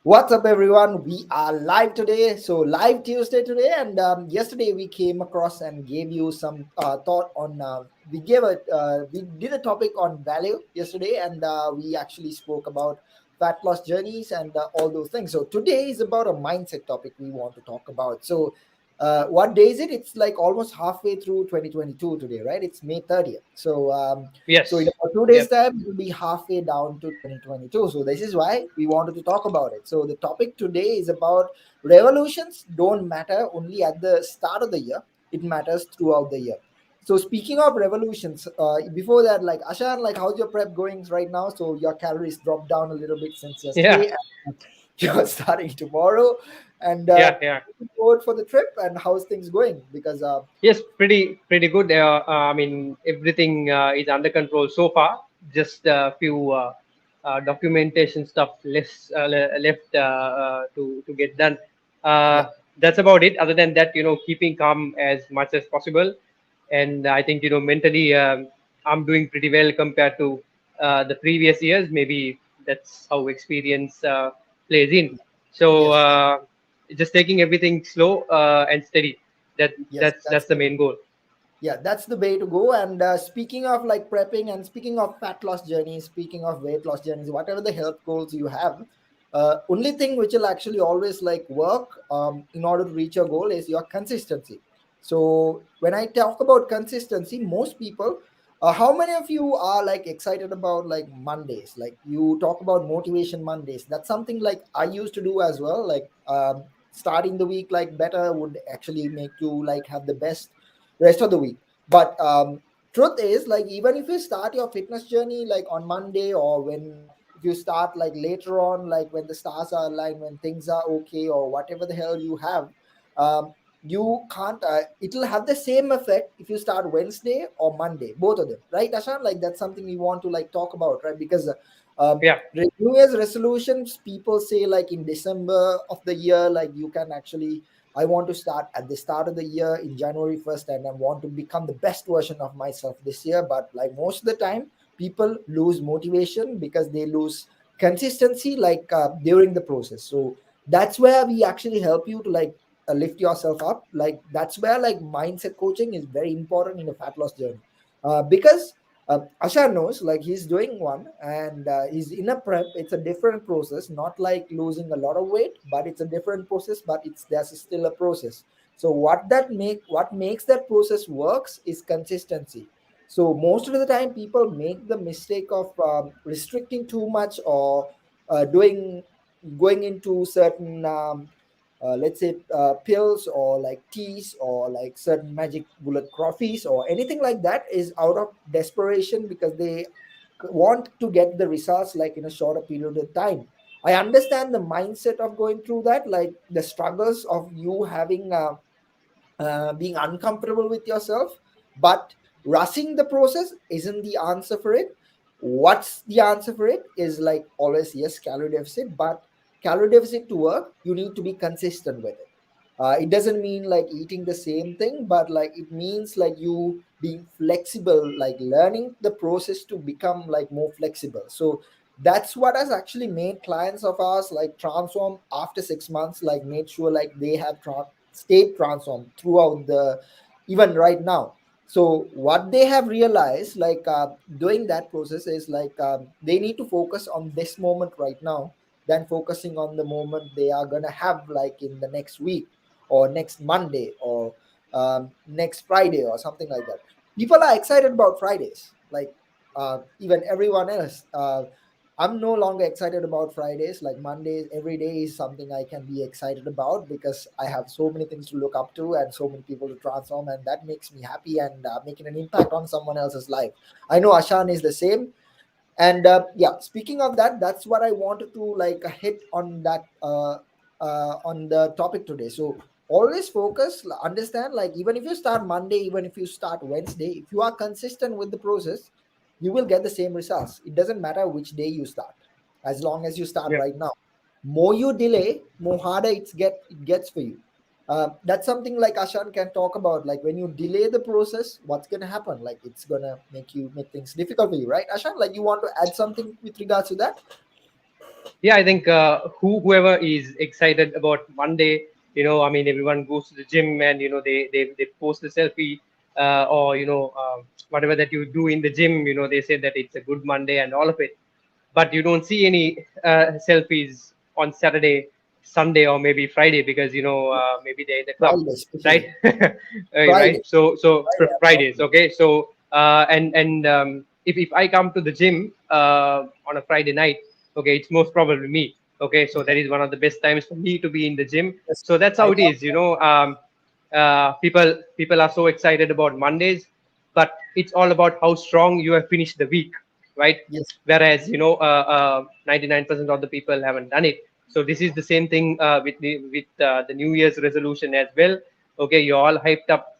What's up, everyone? We are live today. So, live Tuesday today. And yesterday we came across and gave you some thought on. We did a topic on value yesterday, and we actually spoke about fat loss journeys and all those things. So, today is about a mindset topic we want to talk about. So, what day is it? It's like almost halfway through 2022 today, right? It's May 30th. So in Yes. about 2 days' Yep. time, it will be halfway down to 2022. So this is why we wanted to talk about it. So the topic today is about revolutions don't matter only at the start of the year. It matters throughout the year. So speaking of revolutions, before that, like Ashan, like how's your prep going right now? So your calories dropped down a little bit since Yeah. yesterday, and you're starting tomorrow. And Yeah. Yeah. looking forward for the trip. And how's things going? Because Yes. Pretty good. I mean, everything is under control so far. Just a few documentation stuff left to get done. Uh, yeah, that's about it. Other than that, keeping calm as much as possible, and I think mentally, I'm doing pretty well compared to the previous years. Maybe that's how experience plays in. So yes, just taking everything slow and steady. That yes, that's the main goal. yeah, that's the way to go. And speaking of like prepping and speaking of fat loss journeys, speaking of weight loss journeys, whatever the health goals you have, only thing which will actually always like work in order to reach your goal is your consistency. So when I talk about consistency, most people, how many of you are like excited about like Mondays? Like you talk about motivation Mondays. That's something like I used to do as well. Like starting the week like better would actually make you like have the best rest of the week. But truth is, like even if you start your fitness journey like on Monday, or when if you start like later on, like when the stars are aligned, when things are okay, or whatever the hell you have, um, you can't. It'll have the same effect if you start Wednesday or Monday, both of them, right, Ashan? Like that's something we want to like talk about, right? Because Yeah. New Year's resolutions, people say like in December of the year, like you can actually I want to start at the start of the year in January 1st, and I want to become the best version of myself this year. But like most of the time, people lose motivation because they lose consistency like during the process. So that's where we actually help you to like lift yourself up. Like that's where like mindset coaching is very important in a fat loss journey. Because Asha knows like he's doing one, and he's in a prep. It's a different process, not like losing a lot of weight, but it's a different process. But it's there's still a process. So what makes that process works is consistency. So most of the time, people make the mistake of restricting too much, or doing going into certain let's say pills, or like teas, or like certain magic bullet coffees, or anything like that is out of desperation because they want to get the results like in a shorter period of time. I understand the mindset of going through that, like the struggles of you having being uncomfortable with yourself, but rushing the process isn't the answer for it. What's the answer for it is like always, yes, calorie deficit, but calorie deficit to work, you need to be consistent with it. It doesn't mean like eating the same thing, but like it means like you being flexible, like learning the process to become like more flexible. So that's what has actually made clients of ours like transform after 6 months, like made sure like they have stayed transformed throughout the even right now. So what they have realized like doing that process is like they need to focus on this moment right now than focusing on the moment they are gonna have like in the next week, or next Monday, or next Friday, or something like that. People are excited about Fridays, like even everyone else. I'm no longer excited about Fridays. Like Mondays, every day is something I can be excited about because I have so many things to look up to and so many people to transform, and that makes me happy and making an impact on someone else's life. I know Ashan is the same. And yeah, speaking of that, that's what I wanted to like hit on that on the topic today. So always focus, understand, like even if you start Monday, even if you start Wednesday, if you are consistent with the process, you will get the same results. It doesn't matter which day you start, as long as you start Yeah. right now. More you delay, more harder it gets for you. That's something like Ashan can talk about. Like when you delay the process, what's gonna happen? Like it's gonna make things difficult for you, right, Ashan? Like you want to add something with regards to that? Yeah, I think whoever is excited about Monday, I mean, everyone goes to the gym and they post a selfie, or whatever that you do in the gym. They say that it's a good Monday and all of it, but you don't see any selfies on Saturday, Sunday, or maybe Friday because maybe they're in the club, Friday right? especially. Right. Friday, So Friday, I'm Fridays, talking. okay. So and if I come to the gym on a Friday night, okay, it's most probably me. Okay, so that Yes, is one of the best times for me to be in the gym. yes. So that's I how it love is. that. People are so excited about Mondays, but it's all about how strong you have finished the week, right? Yes, Whereas 99% of the people haven't done it. So this is the same thing with the New Year's resolution as well. Okay, you're all hyped up,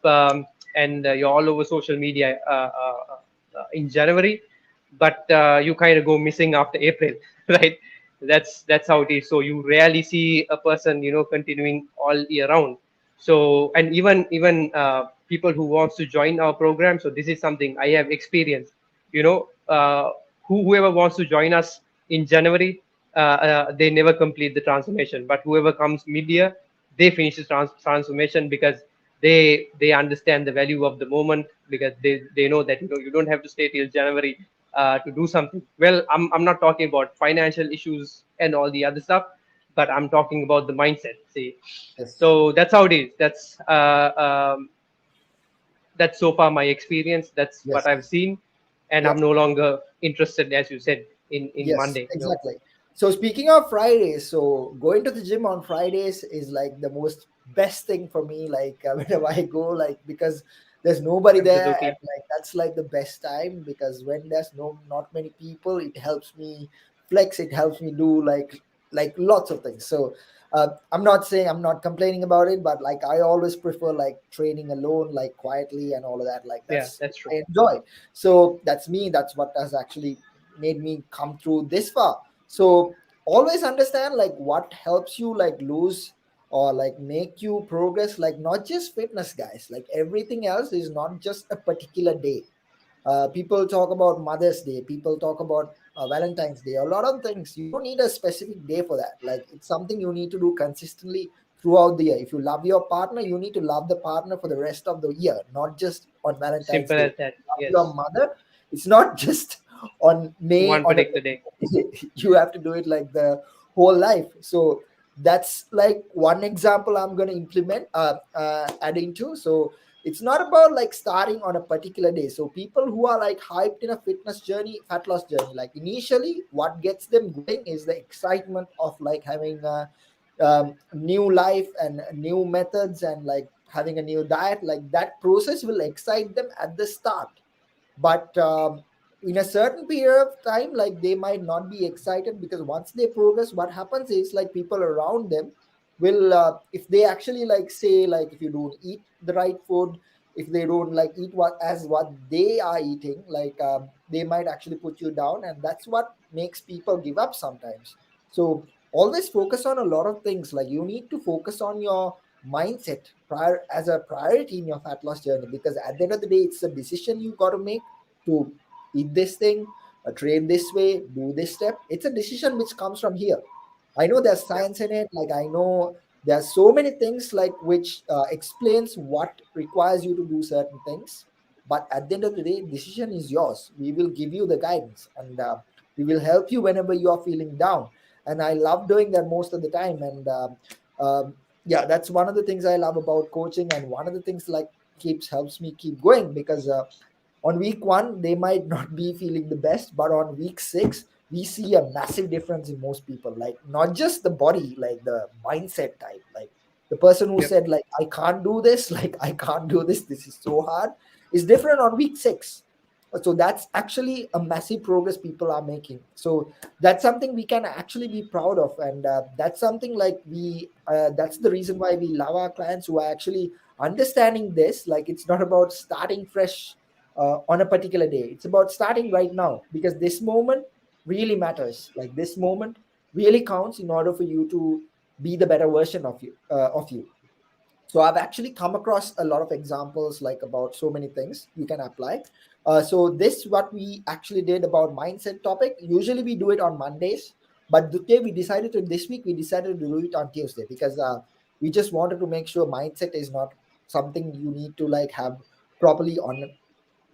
and you're all over social media in January, but you kind of go missing after April, right? That's how it is. So you rarely see a person continuing all year round. So and even people who wants to join our program. So this is something I have experienced. You know, whoever wants to join us in January, they never complete the transformation. But whoever comes mid-year, they finish the transformation because they understand the value of the moment because they know that you don't have to stay till January to do something. Well, I'm not talking about financial issues and all the other stuff, but I'm talking about the mindset. See, yes, so that's how it is. That's so far my experience. That's what yes. I've seen, and I'm Yep. no longer interested, as you said, in Yes, Monday. exactly. So speaking of Fridays, so going to the gym on Fridays is like the most best thing for me. Like whenever I go, like because there's nobody there, and Absolutely. like that's like the best time because when there's not many people, it helps me flex. It helps me do like lots of things. So I'm not saying I'm not complaining about it, but like I always prefer like training alone, like quietly and all of that. Like Yeah, that's that's true. I enjoy. So that's me. That's what has actually made me come through this far. So always understand like what helps you like lose or like make you progress, like not just fitness, guys. Like everything else is not just a particular day. People talk about Mother's Day, people talk about Valentine's Day, a lot of things. You don't need a specific day for that. Like it's something you need to do consistently throughout the year. If you love your partner, you need to love the partner for the rest of the year, not just on Valentine's Simple Day. as that. Love your Yes. mother, it's not just on May One on a particular day. you have to do it like the whole life. So that's like one example I'm going to implement add into. So it's not about like starting on a particular day. So people who are like hyped in a fitness journey, fat loss journey, like initially what gets them going is the excitement of like having a new life and new methods and like having a new diet. Like that process will excite them at the start, but in a certain period of time, like they might not be excited because once they progress, what happens is like people around them will if they actually like say like if you don't eat the right food, if they don't like eat what they are eating, like they might actually put you down, and that's what makes people give up sometimes. So always focus on a lot of things. Like you need to focus on your mindset prior as a priority in your fat loss journey, because at the end of the day it's a decision you got to make to eat this thing, train this way, do this step. It's a decision which comes from here. I know there's Yeah. science in it. Like I know there's so many things like which explains what requires you to do certain things. But at the end of the day, decision is yours. We will give you the guidance, and we will help you whenever you are feeling down. And I love doing that most of the time. And yeah, that's one of the things I love about coaching, and one of the things like keeps helps me keep going because on week one they might not be feeling the best, but on week six we see a massive difference in most people. Like not just the body, like the mindset type. Like the person who Yep. said like I can't do this, like I can't do this is so hard, is different on week six. So that's actually a massive progress people are making. So that's something we can actually be proud of, and that's something like we that's the reason why we love our clients who are actually understanding this. Like it's not about starting fresh on a particular day. It's about starting right now, because this moment really matters. Like this moment really counts in order for you to be the better version of you. So I've actually come across a lot of examples like about so many things you can apply. So this what we actually did about mindset topic. Usually we do it on Mondays, But this week we decided to do it on Tuesday because we just wanted to make sure mindset is not something you need to like have properly on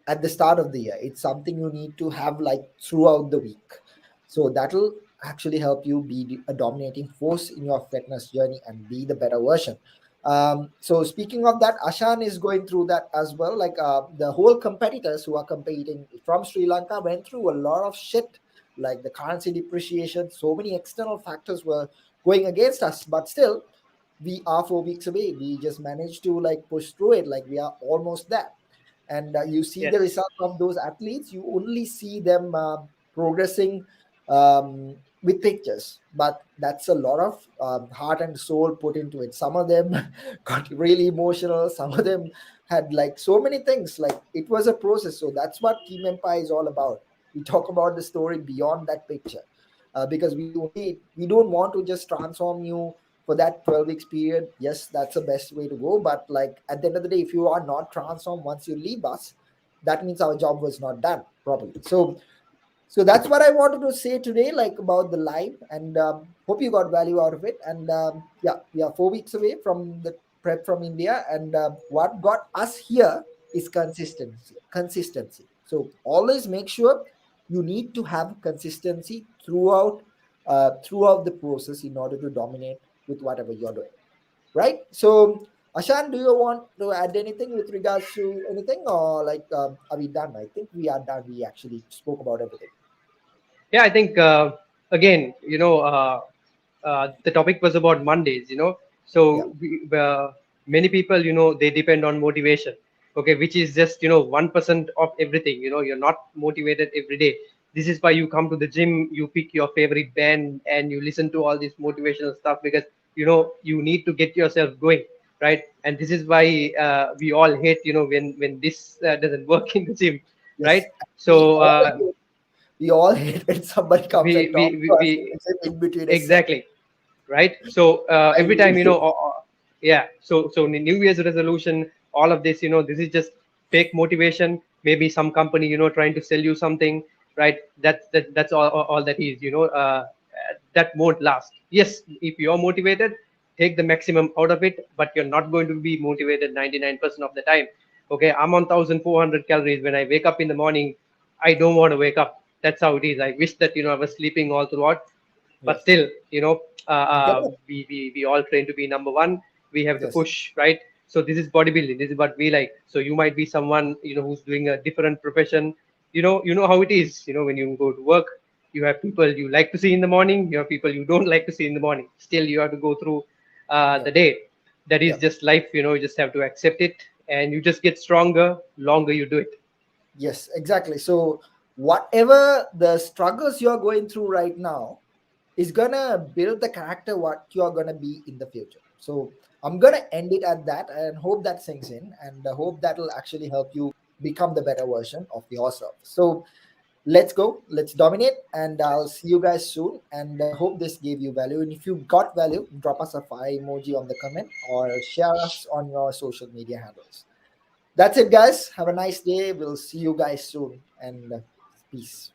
at the start of the year. It's something you need to have like throughout the week. So that'll actually help you be a dominating force in your fitness journey and be the better version. So speaking of that, Ashan is going through that as well. Like the whole competitors who are competing from Sri Lanka went through a lot of shit, like the currency depreciation. So many external factors were going against us, but still, we are 4 weeks away. We just managed to like push through it. Like we are almost there, and you see the Yes. results of those athletes. You only see them progressing with pictures, but that's a lot of heart and soul put into it. Some of them got really emotional, some of them had like so many things. Like it was a process. So that's what Team Empire is all about. We talk about the story beyond that picture, because we don't want to just transform you for that 12 weeks period. Yes, that's the best way to go, but like at the end of the day, if you are not transformed once you leave us, that means our job was not done properly. So that's what I wanted to say today, like about the live, and hope you got value out of it. And yeah, we are 4 weeks away from the prep from India, and what got us here is consistency. So always make sure you need to have consistency throughout the process in order to dominate with whatever you're doing, right? So Ashan, do you want to add anything with regards to anything, or like are we done? I think we are done. We actually spoke about everything. Yeah, I think again, the topic was about Mondays. Yeah. So many people, they depend on motivation. Okay, which is just 1% of everything. You're not motivated every day. This is why you come to the gym, you pick your favorite band, and you listen to all this motivational stuff because you need to get yourself going, right? And this is why we all hate when this doesn't work in the gym, Yes. right? We So all hate, we all hate when somebody comes and talks to us we in between a set. exactly, right? So I every time agree. yeah, so New Year's resolution, all of this, this is just fake motivation. Maybe some company trying to sell you something, right? That's all that is, that won't last. Yes, if you're motivated, take the maximum out of it, but you're not going to be motivated 99% of the time. Okay, I'm on 1400 calories when I wake up in the morning. I don't want to wake up. That's how it is. I wish that I was sleeping all throughout, but Yes. still, Correct. we all train to be number one. We have to Yes. push, right? So this is bodybuilding. This is what we like. So you might be someone who's doing a different profession. You know how it is. When you go to work, you have people you like to see in the morning. You have people you don't like to see in the morning. Still, you have to go through the Yep. day. That is Yep. just life. You just have to accept it, and you just get stronger longer you do it. Yes, exactly. So whatever the struggles you're going through right now is gonna build the character what you're gonna be in the future. So I'm gonna end it at that and hope that sinks in, and I hope that'll actually help you become the better version of yourself. So let's go, let's dominate, and I'll see you guys soon, and hope this gave you value. And if you got value, drop us a fire emoji on the comment or share us on your social media handles. That's it, guys. Have a nice day. We'll see you guys soon, and peace.